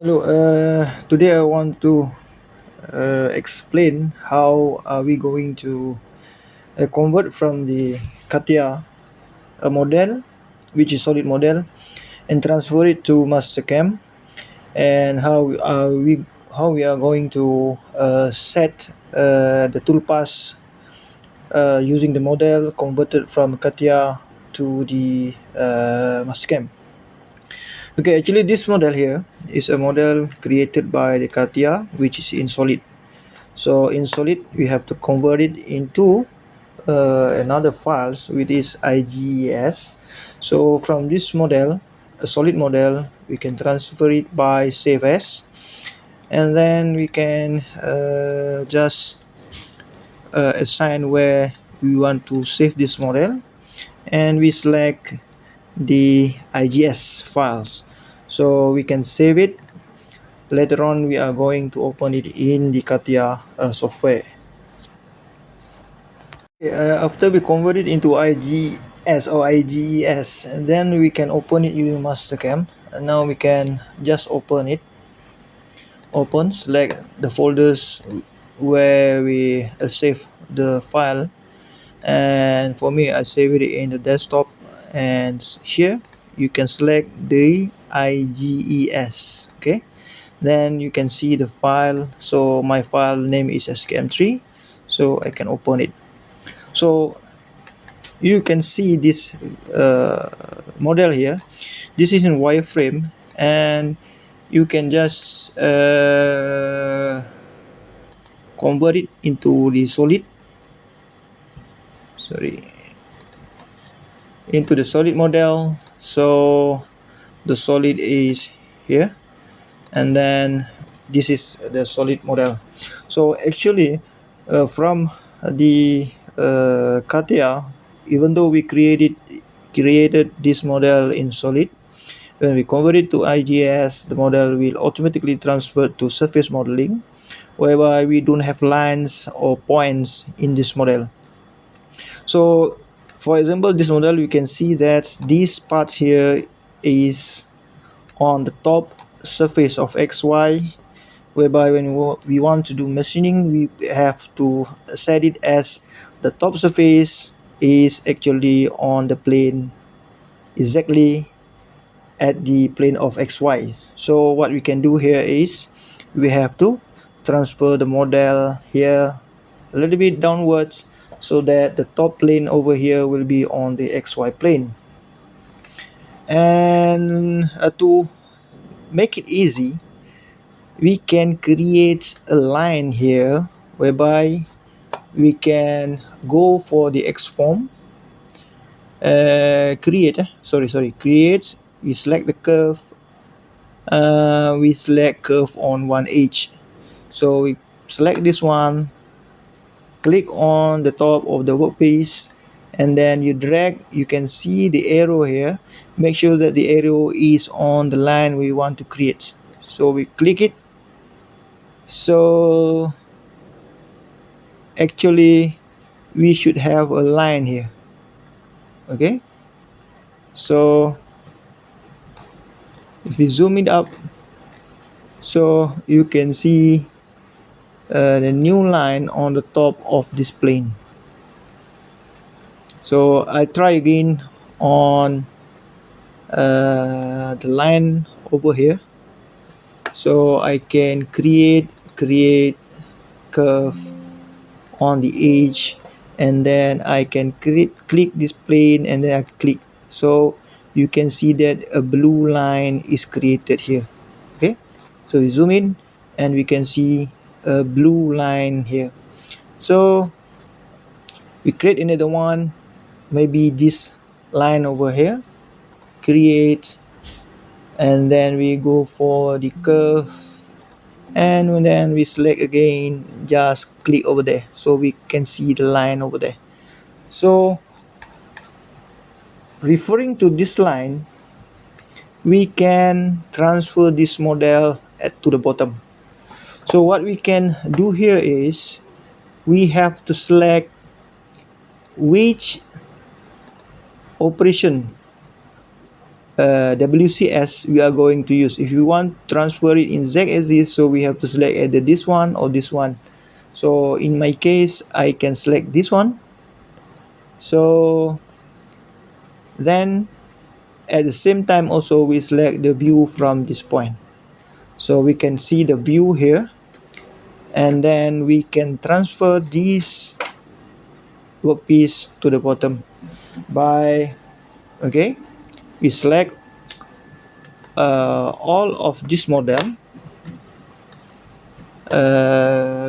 Hello, today I want to explain how are we going to convert from the Catia a model, which is solid model, and transfer it to Mastercam, and how we are going to set the toolpath using the model converted from Catia to the Mastercam. Okay, actually this model here is a model created by the Catia, which is in solid. So in solid we have to convert it into another files which is IGES. So from this model, a solid model, we can transfer it by save as, and then we can just assign where we want to save this model, and we select the IGS files, so we can save it. Later on we are going to open it in the Catia software. After we convert it into IGS or IGES, and then we can open it using Mastercam. And now we can just open it. Open, select the folders where we save the file. And for me, I save it in the desktop. And here you can select the IGES. Okay, then you can see the file. So my file name is SKM3, so I can open it. So you can see this model here. This is in wireframe, and you can just convert it into the solid, sorry, into the solid model. So the solid is here, and then this is the solid model. So actually from the Catia, even though we created this model in solid, when we convert it to IGS, the model will automatically transfer to surface modeling, whereby we don't have lines or points in this model. So for example, this model, you can see that this part here is on the top surface of XY, whereby when we want to do machining, we have to set it as the top surface is actually on the plane exactly at the plane of XY. So what we can do here is we have to transfer the model here a little bit downwards, so that the top plane over here will be on the XY plane. And to make it easy, we can create a line here whereby we can go for the X form, create, we select the curve, we select curve on one edge. So we select this one, click on the top of the workpiece, and then you drag. You can see the arrow here. Make sure that the arrow is on the line we want to create. So we click it. So actually we should have a line here. Okay, so if we zoom it up, so you can see the new line on the top of this plane. So I try again on the line over here, so I can create curve on the edge, and then I can click this plane, and then I click. So you can see that a blue line is created here. Okay, so we zoom in and we can see a blue line here. So we create another one, maybe this line over here, create, and then we go for the curve, and then we select again, just click over there, so we can see the line over there. So referring to this line, we can transfer this model to the bottom. So what we can do here is we have to select which operation WCS we are going to use. If you want to transfer it in Z axis, so we have to select either this one or this one. So in my case, I can select this one. So then at the same time also we select the view from this point. So we can see the view here, and then we can transfer this workpiece to the bottom by, okay, we select all of this model.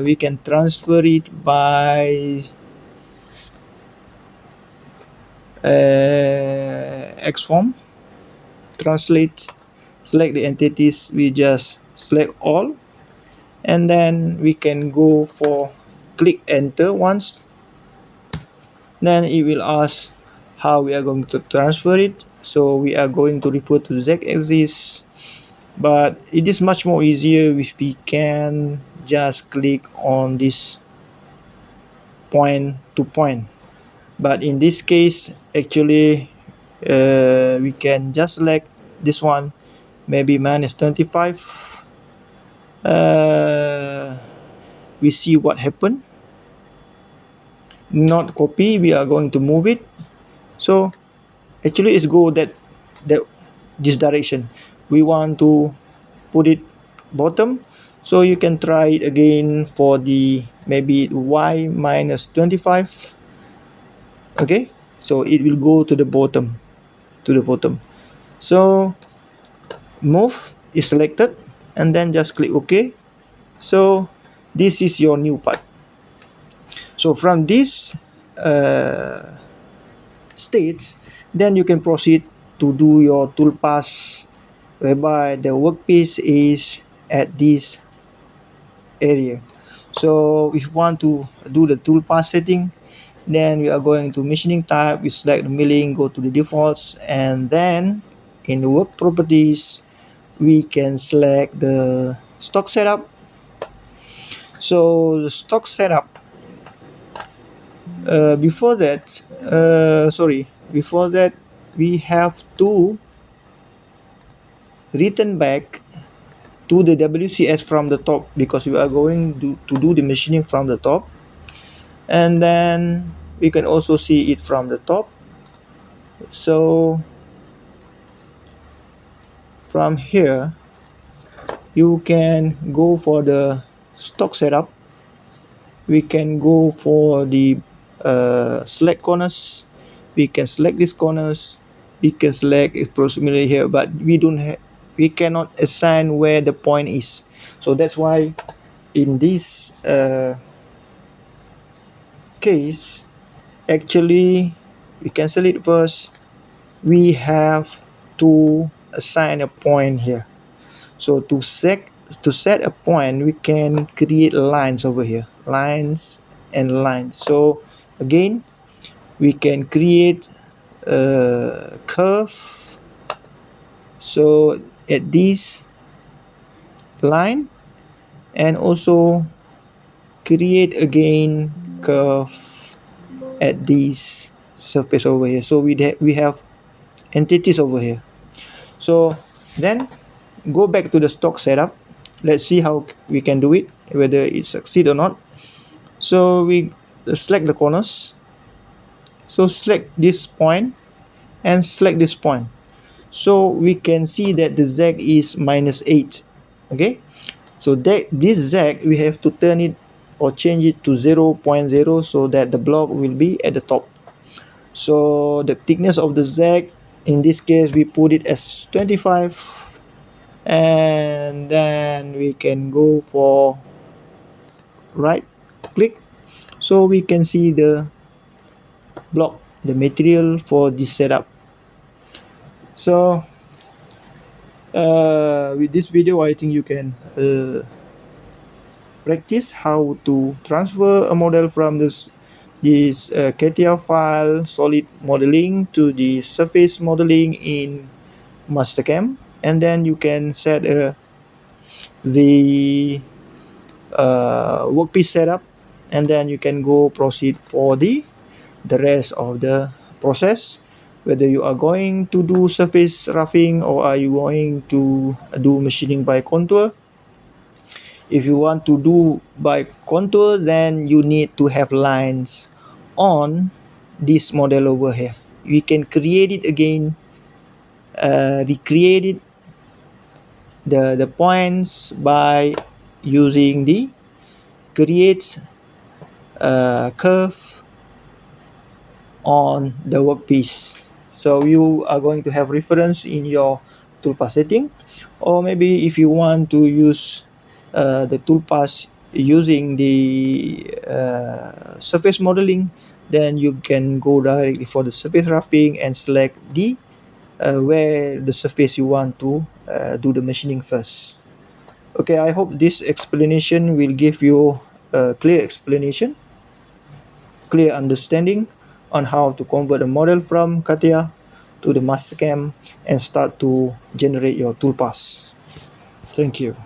We can transfer it by XForm, translate, select the entities, we just select all, and then we can go for click enter once. Then it will ask how we are going to transfer it. So we are going to refer to Z axis, but it is much more easier if we can just click on this point to point. But in this case, actually, we can just select this one, maybe minus 25. We see what happened. Not copy, we are going to move it. So actually it's go that this direction. We want to put it bottom, so you can try it again for the maybe y minus 25. Okay, so it will go to the bottom, so move is selected, and then just click OK. So this is your new part. So from this states, then you can proceed to do your toolpath, whereby the workpiece is at this area. So if you want to do the toolpath setting, then we are going to machining type, we select the milling, go to the defaults, and then in the work properties we can select the stock setup. So the stock setup, before that we have to return back to the WCS from the top, because we are going to do the machining from the top, and then we can also see it from the top. So from here you can go for the stock setup, we can go for the select corners, we can select these corners, we can select approximately here, but we cannot assign where the point is. So that's why in this case, actually we cancel it first, we have to assign a point here. So to set a point, we can create lines over here, lines and lines. So again, we can create a curve. So at this line, and also create again curve at this surface over here. So we have entities over here. So then go back to the stock setup. Let's see how we can do it, whether it succeed or not. So we select the corners. So select this point and select this point. So we can see that the Z is -8. Okay, so this Z we have to turn it or change it to 0.0, so that the block will be at the top. So the thickness of the Z, in this case we put it as 25, and then we can go for right click, so we can see the block, the material for this setup. So with this video, I think you can practice how to transfer a model from this Catia file solid modeling to the surface modeling in Mastercam, and then you can set the workpiece setup, and then you can go proceed for the rest of the process, whether you are going to do surface roughing or are you going to do machining by contour. If you want to do by contour, then you need to have lines on this model over here. We can create it again, recreate it, the points by using the create curve on the workpiece. So you are going to have reference in your toolpath setting, or maybe if you want to use the toolpath using the surface modeling, then you can go directly for the surface roughing and select the where the surface you want to do the machining first. Okay, I hope this explanation will give you a clear explanation, clear understanding on how to convert a model from Catia to the Mastercam and start to generate your toolpaths. Thank you.